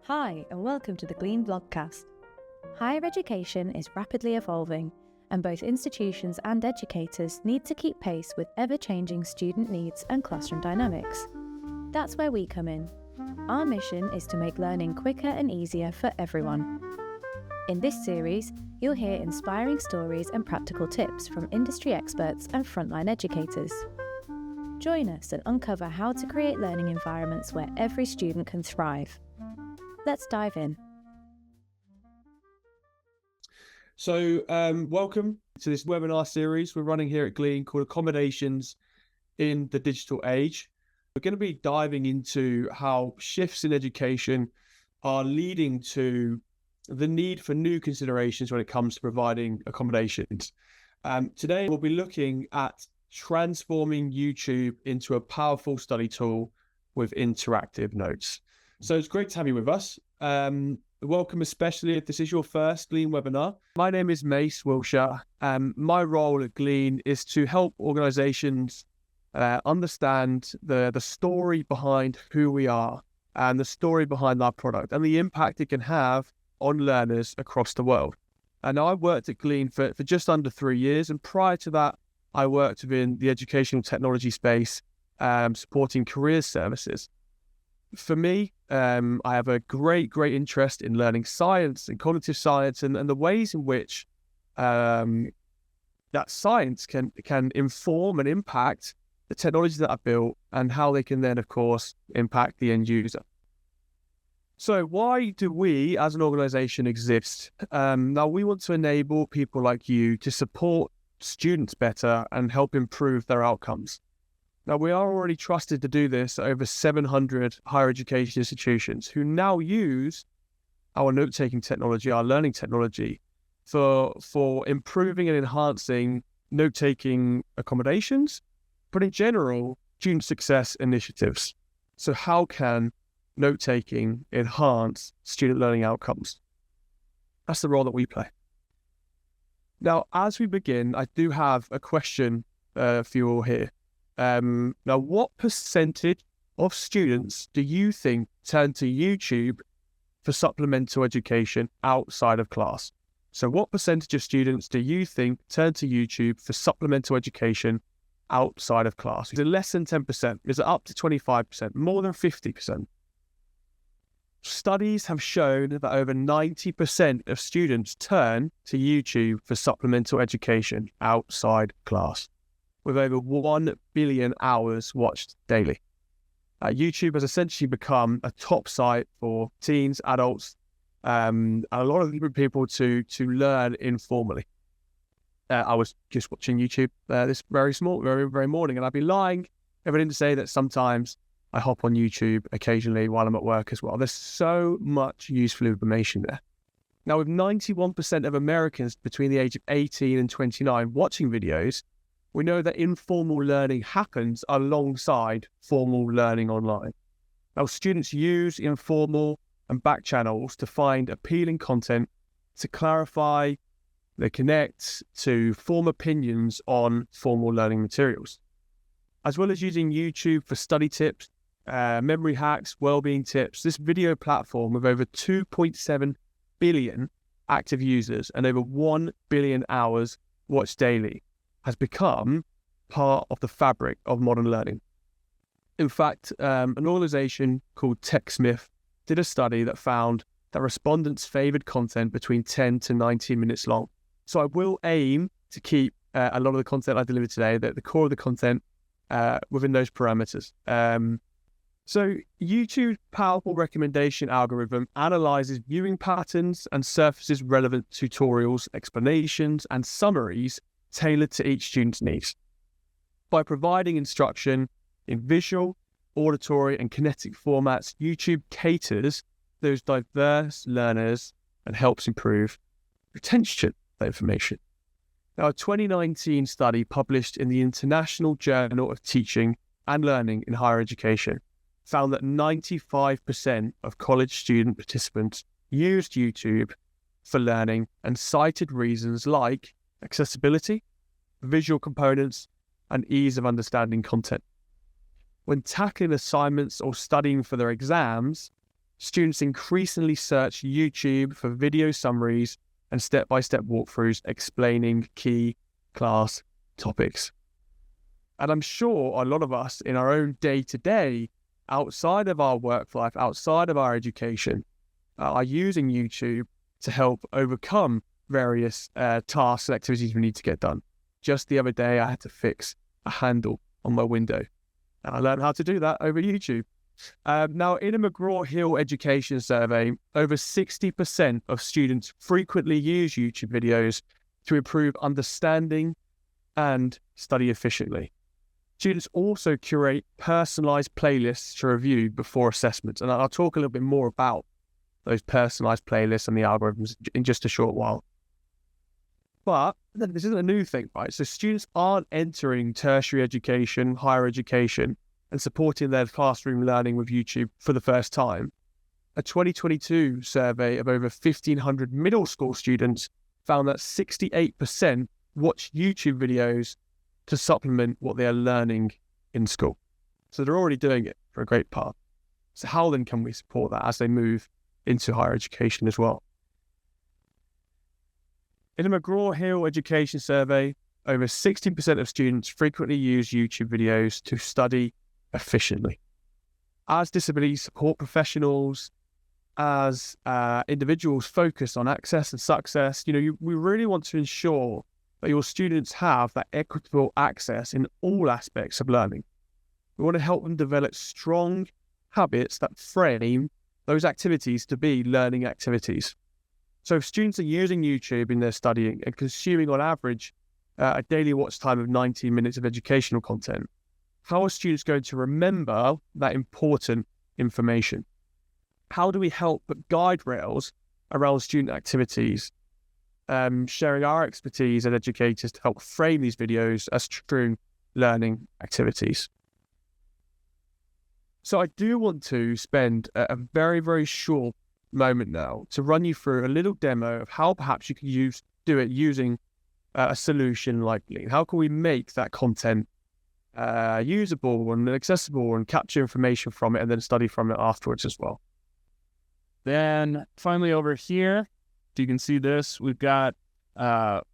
Hi, and welcome to the Glean Vlogcast. Higher education is rapidly evolving, and both institutions and educators need to keep pace with ever-changing student needs and classroom dynamics. That's where we come in. Our mission is to make learning quicker and easier for everyone. In this series, you'll hear inspiring stories and practical tips from industry experts and frontline educators. Join us and uncover how to create learning environments where every student can thrive. Let's dive in. So welcome to this webinar series we're running here at Glean called Accommodations in the Digital Age. We're going to be diving into how shifts in education are leading to the need for new considerations when it comes to providing accommodations. Today we'll be looking at transforming YouTube into a powerful study tool with interactive notes. So it's great to have you with us. Welcome, especially if this is your first Glean webinar. My name is Mace Wilshire. My role at Glean is to help organizations understand the story behind who we are and the story behind our product and the impact it can have on learners across the world. And I worked at Glean for just under 3 years. And prior to that, I worked within the educational technology space, supporting career services. For me, I have a great interest in learning science and cognitive science and the ways in which that science can inform and impact the technologies that are built and how they can then, of course, impact the end user. So why do we as an organization exist? Now, we want to enable people like you to support students better and help improve their outcomes. Now, we are already trusted to do this at over 700 higher education institutions who now use our note-taking technology, our learning technology, for improving and enhancing note-taking accommodations, but in general, student success initiatives. So how can note-taking enhance student learning outcomes? That's the role that we play. Now, as we begin, I do have a question for you all here. Now, what percentage of students do you think turn to YouTube for supplemental education outside of class? So what percentage of students do you think turn to YouTube for supplemental education outside of class? Is it less than 10%? Is it up to 25%? More than 50%? Studies have shown that over 90% of students turn to YouTube for supplemental education outside class, with over 1 billion hours watched daily. YouTube has essentially become a top site for teens, adults, and a lot of different people to learn informally. I was just watching YouTube this very morning, and I'd be lying if I didn't say that sometimes I hop on YouTube occasionally while I'm at work as well. There's so much useful information there. Now, with 91% of Americans between the age of 18 and 29 watching videos, we know that informal learning happens alongside formal learning online. Now, students use informal and back channels to find appealing content, to clarify, they connect, to form opinions on formal learning materials, as well as using YouTube for study tips, memory hacks, well-being tips. This video platform with over 2.7 billion active users and over 1 billion hours watched daily has become part of the fabric of modern learning. In fact, an organization called TechSmith did a study that found that respondents favored content between 10 to 19 minutes long. So I will aim to keep a lot of the content I deliver today, the core of the content, within those parameters. So YouTube's powerful recommendation algorithm analyzes viewing patterns and surfaces relevant tutorials, explanations, and summaries tailored to each student's needs. By providing instruction in visual, auditory, and kinetic formats, YouTube caters those diverse learners and helps improve retention of information. Now, a 2019 study published in the International Journal of Teaching and Learning in Higher Education found that 95% of college student participants used YouTube for learning and cited reasons like accessibility, visual components, and ease of understanding content. When tackling assignments or studying for their exams, students increasingly search YouTube for video summaries and step-by-step walkthroughs explaining key class topics. And I'm sure a lot of us in our own day-to-day, outside of our work life, outside of our education, are using YouTube to help overcome various tasks and activities we need to get done. Just the other day, I had to fix a handle on my window, and I learned how to do that over YouTube. Now, in a McGraw-Hill education survey, over 60% of students frequently use YouTube videos to improve understanding and study efficiently. Students also curate personalized playlists to review before assessments, and I'll talk a little bit more about those personalized playlists and the algorithms in just a short while. But this isn't a new thing, right? So students aren't entering tertiary education, higher education, and supporting their classroom learning with YouTube for the first time. A 2022 survey of over 1,500 middle school students found that 68% watch YouTube videos to supplement what they are learning in school. So they're already doing it for a great part. So how then can we support that as they move into higher education as well? In a McGraw-Hill education survey, over 60% of students frequently use YouTube videos to study efficiently. As disability support professionals, as individuals focused on access and success, we really want to ensure that your students have that equitable access in all aspects of learning. We want to help them develop strong habits that frame those activities to be learning activities. So if students are using YouTube in their studying and consuming on average a daily watch time of 90 minutes of educational content, how are students going to remember that important information? How do we help put guide rails around student activities, sharing our expertise as educators to help frame these videos as true learning activities? So I do want to spend a very, very short moment now to run you through a little demo of how perhaps you can do it using a solution like Glean. How can we make that content usable and accessible and capture information from it and then study from it afterwards as well? Then finally over here, you can see this, we've got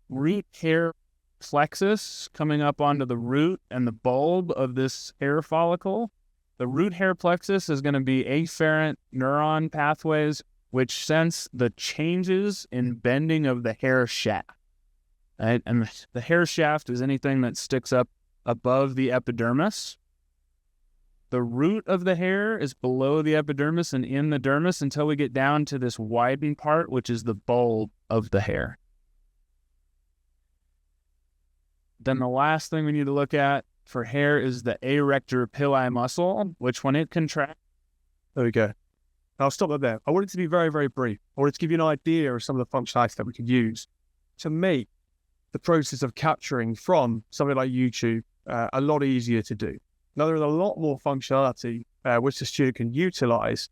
root hair plexus coming up onto the root and the bulb of this hair follicle. The root hair plexus is going to be afferent neuron pathways which sense the changes in bending of the hair shaft. Right? And the hair shaft is anything that sticks up above the epidermis. The root of the hair is below the epidermis and in the dermis until we get down to this widened part, which is the bulb of the hair. Then the last thing we need to look at for hair is the arrector pili muscle, which when it contracts... There we go. I'll stop there. I want it to be very, very brief. I wanted to give you an idea of some of the functionality that we could use to make the process of capturing from something like YouTube a lot easier to do. Now, there is a lot more functionality which the student can utilize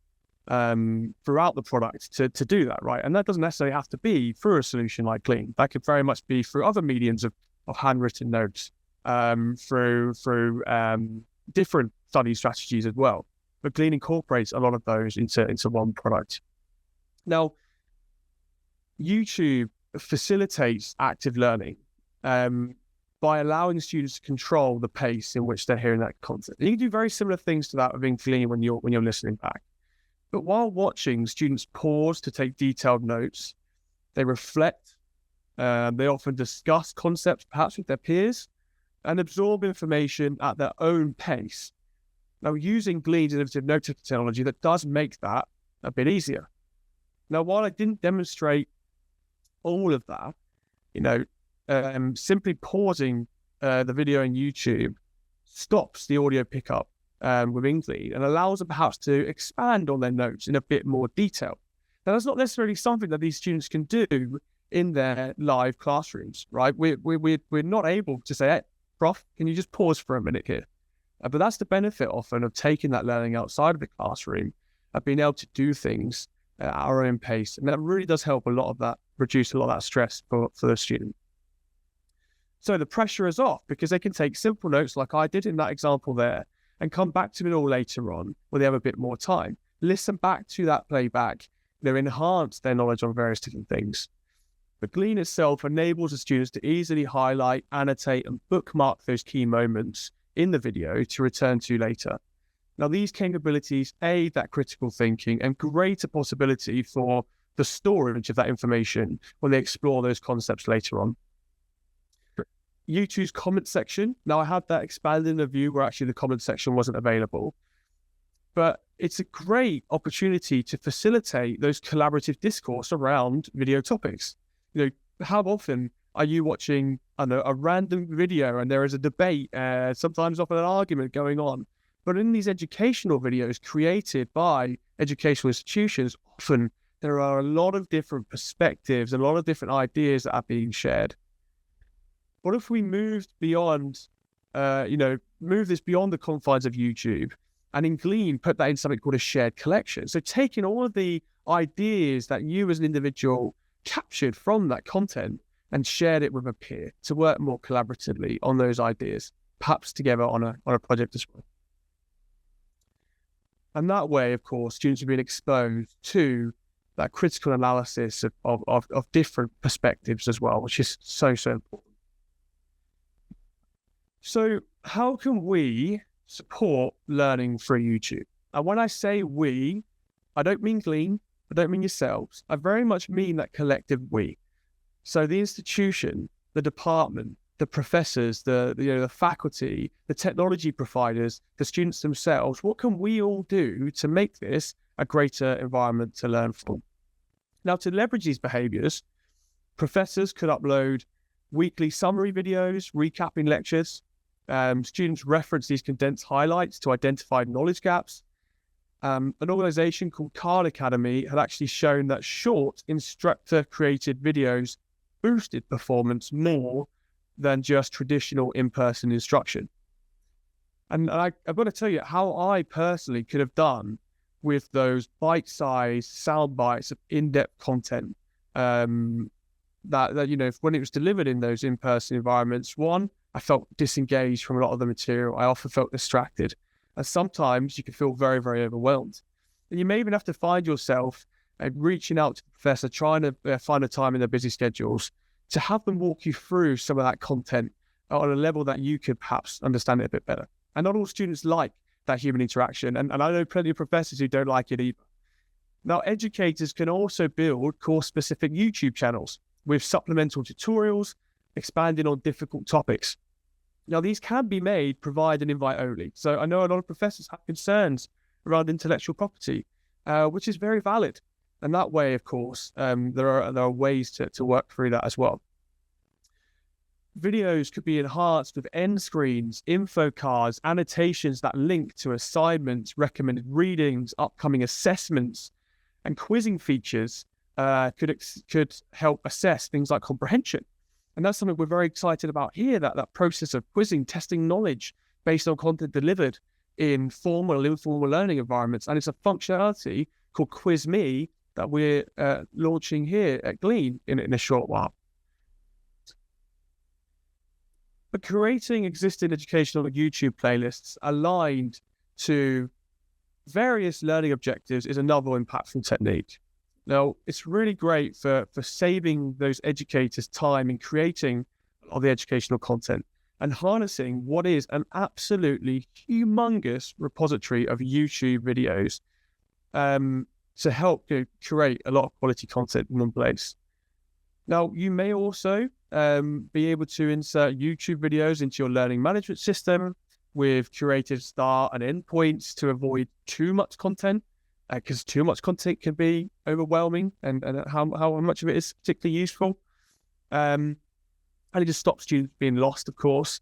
throughout the product to do that, right? And that doesn't necessarily have to be through a solution like Glean. That could very much be through other mediums of handwritten notes, through different study strategies as well. But Glean incorporates a lot of those into one product. Now, YouTube facilitates active learning by allowing students to control the pace in which they're hearing that content. And you can do very similar things to that within Glean when you're listening back. But while watching, students pause to take detailed notes. They reflect. They often discuss concepts, perhaps with their peers, and absorb information at their own pace. Now, using Glean's innovative note technology, that does make that a bit easier. Now, while I didn't demonstrate all of that, simply pausing the video on YouTube stops the audio pickup within Glean and allows them perhaps to expand on their notes in a bit more detail. Now, that's not necessarily something that these students can do in their live classrooms, right? We're not able to say, hey, Prof, can you just pause for a minute here? But that's the benefit often of taking that learning outside of the classroom, of being able to do things at our own pace. And that really does help reduce a lot of that stress for the student. So the pressure is off because they can take simple notes like I did in that example there and come back to it all later on when they have a bit more time. listen back to that playback, enhance their knowledge on various different things. But Glean itself enables the students to easily highlight, annotate, and bookmark those key moments in the video to return to later. Now, these capabilities aid that critical thinking and greater possibility for the storage of that information when they explore those concepts later on. YouTube's comment section. Now, I had that expanded in a view where actually the comment section wasn't available, but it's a great opportunity to facilitate those collaborative discourse around video topics. How often are you watching, a random video and there is a debate, sometimes often an argument going on? But in these educational videos created by educational institutions, often there are a lot of different perspectives, a lot of different ideas that are being shared. What if we moved beyond, move this beyond the confines of YouTube, and in Glean put that in something called a shared collection? So taking all of the ideas that you as an individual captured from that content and shared it with a peer to work more collaboratively on those ideas, perhaps together on a project as well. And that way, of course, students are being exposed to that critical analysis of different perspectives as well, which is so important. So how can we support learning through YouTube? And when I say we, I don't mean Glean, I don't mean yourselves. I very much mean that collective we. So the institution, the department, the professors, the faculty, the technology providers, the students themselves, what can we all do to make this a greater environment to learn from? Now, to leverage these behaviors, professors could upload weekly summary videos, recapping lectures. Students reference these condensed highlights to identify knowledge gaps. An organization called Khan Academy had actually shown that short instructor-created videos boosted performance more than just traditional in-person instruction. And I've got to tell you how I personally could have done with those bite-sized sound bites of in-depth content that when it was delivered in those in-person environments. One, I felt disengaged from a lot of the material. I often felt distracted. And sometimes you can feel very, very overwhelmed. And you may even have to find yourself reaching out to the professor, trying to find a time in their busy schedules to have them walk you through some of that content on a level that you could perhaps understand it a bit better. And not all students like that human interaction. And I know plenty of professors who don't like it either. Now, educators can also build course-specific YouTube channels with supplemental tutorials, expanding on difficult topics. Now, these can be made provide and invite only. So I know a lot of professors have concerns around intellectual property, which is very valid. And that way, of course, there are ways to work through that as well. Videos could be enhanced with end screens, info cards, annotations that link to assignments, recommended readings, upcoming assessments, and quizzing features could help assess things like comprehension. And that's something we're very excited about here, that process of quizzing, testing knowledge based on content delivered in formal and informal learning environments. And it's a functionality called Quiz Me that we're launching here at Glean in a short while. But creating existing educational YouTube playlists aligned to various learning objectives is another impactful technique. Now, it's really great for saving those educators time in creating all the educational content and harnessing what is an absolutely humongous repository of YouTube videos to help create a lot of quality content in one place. Now, you may also be able to insert YouTube videos into your learning management system with curated start and end points to avoid too much content, because too much content can be overwhelming and how much of it is particularly useful. And it just stops students being lost, of course.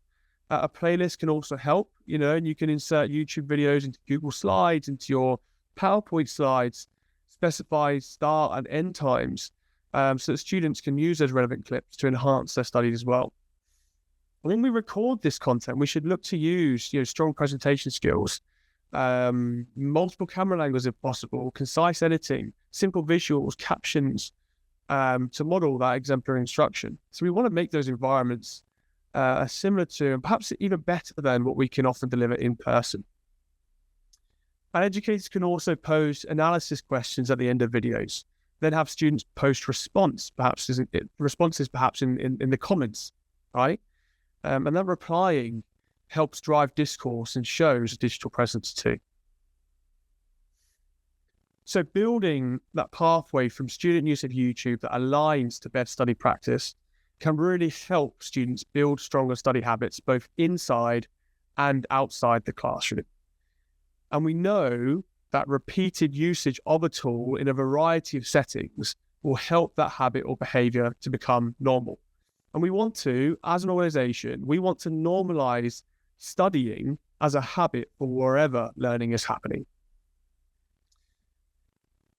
A playlist can also help, and you can insert YouTube videos into Google Slides, into your PowerPoint slides, specify start and end times, so that students can use those relevant clips to enhance their studies as well. When we record this content, we should look to use strong presentation skills, multiple camera angles if possible, concise editing, simple visuals, captions, to model that exemplary instruction. So we want to make those environments similar to, and perhaps even better than, what we can often deliver in person. And educators can also pose analysis questions at the end of videos, then have students post responses perhaps in the comments, right? And that replying helps drive discourse and shows a digital presence too. So building that pathway from student use of YouTube that aligns to best study practice can really help students build stronger study habits, both inside and outside the classroom. And we know that repeated usage of a tool in a variety of settings will help that habit or behavior to become normal. And we want to, as an organization, we want to normalize studying as a habit for wherever learning is happening.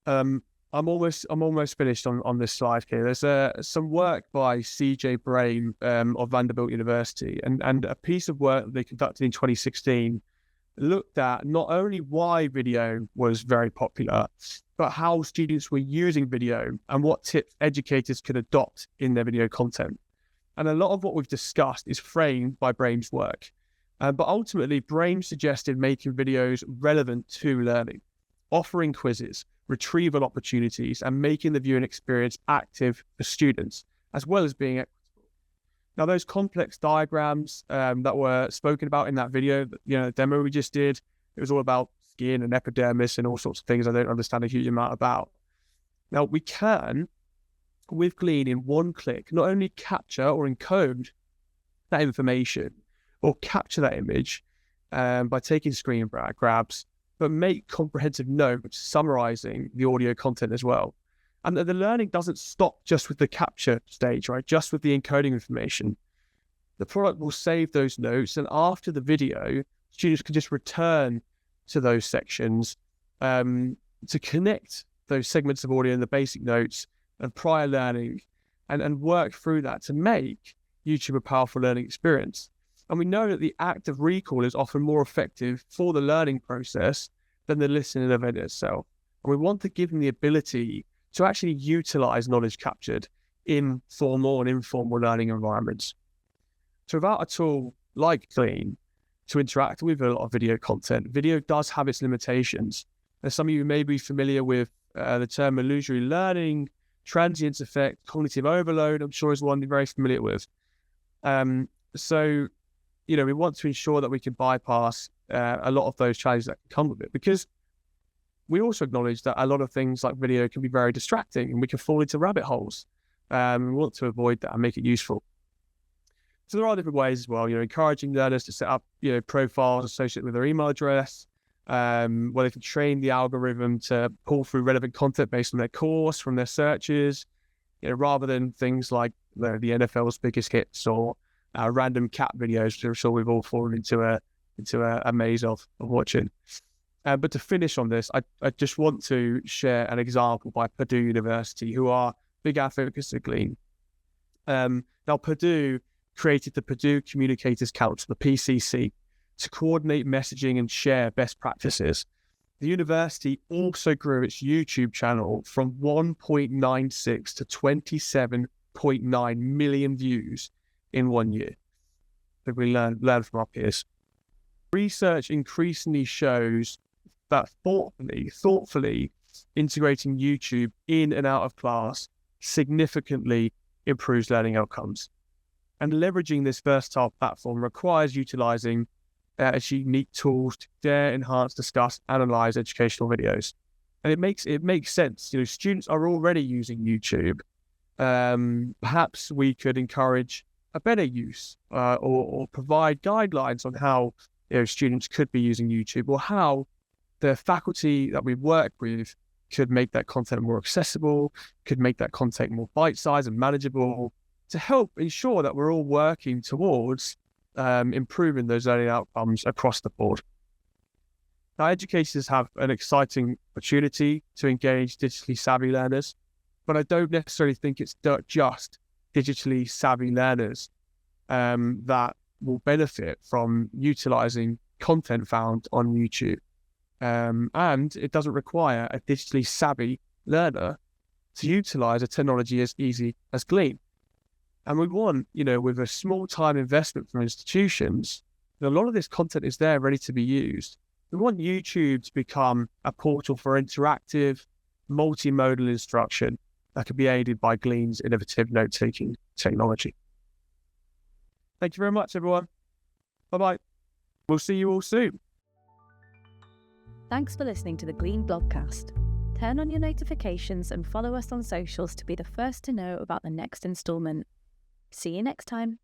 I'm almost finished on this slide here. There's some work by C.J. Brain of Vanderbilt University, and a piece of work that they conducted in 2016 looked at not only why video was very popular, but how students were using video and what tips educators could adopt in their video content. And a lot of what we've discussed is framed by Brain's work. But ultimately, Brain suggested making videos relevant to learning, offering quizzes, retrieval opportunities, and making the viewing experience active for students, as well as being equitable. Now, those complex diagrams that were spoken about in that video, the demo we just did, it was all about skin and epidermis and all sorts of things I don't understand a huge amount about. Now, we can, with Glean, in one click, not only capture or encode that information or capture that image by taking screen grabs, but make comprehensive notes summarizing the audio content as well. And the learning doesn't stop just with the capture stage, right? Just with the encoding information. The product will save those notes, and after the video, students can just return to those sections to connect those segments of audio and the basic notes and prior learning and work through that to make YouTube a powerful learning experience. And we know that the act of recall is often more effective for the learning process than the listening event itself. And we want to give them the ability to actually utilize knowledge captured in formal and informal learning environments. So without a tool like Glean to interact with a lot of video content, video does have its limitations. As some of you may be familiar with the term illusory learning, transient effect, cognitive overload, I'm sure is one you're very familiar with. So we want to ensure that we can bypass a lot of those challenges that come with it, because we also acknowledge that a lot of things like video can be very distracting and we can fall into rabbit holes. We want to avoid that and make it useful. So there are different ways as well, encouraging learners to set up, profiles associated with their email address, where they can train the algorithm to pull through relevant content based on their course from their searches, rather than things like the NFL's biggest hits or random cat videos, which I'm sure we've all fallen into a maze of watching. But to finish on this, I just want to share an example by Purdue University, who are big advocates of Glean. Now, Purdue created the Purdue Communicators Council, the PCC, to coordinate messaging and share best practices. The university also grew its YouTube channel from 1.96 to 27.9 million views in 1 year. That we learn from our peers. Research increasingly shows that thoughtfully integrating YouTube in and out of class significantly improves learning outcomes. And leveraging this versatile platform requires utilizing its unique tools to dare, enhance, discuss, analyze educational videos. And it makes sense. Students are already using YouTube. Perhaps we could encourage a better use or provide guidelines on how students could be using YouTube, or how the faculty that we work with could make that content more accessible, could make that content more bite-sized and manageable, to help ensure that we're all working towards improving those learning outcomes across the board. Now, educators have an exciting opportunity to engage digitally savvy learners, but I don't necessarily think it's just digitally savvy learners that will benefit from utilizing content found on YouTube. And it doesn't require a digitally savvy learner to utilize a technology as easy as Glean. And we want, with a small time investment from institutions, a lot of this content is there ready to be used. We want YouTube to become a portal for interactive, multimodal instruction that can be aided by Glean's innovative note-taking technology. Thank you very much, everyone. Bye-bye. We'll see you all soon. Thanks for listening to the Glean Blogcast. Turn on your notifications and follow us on socials to be the first to know about the next instalment. See you next time.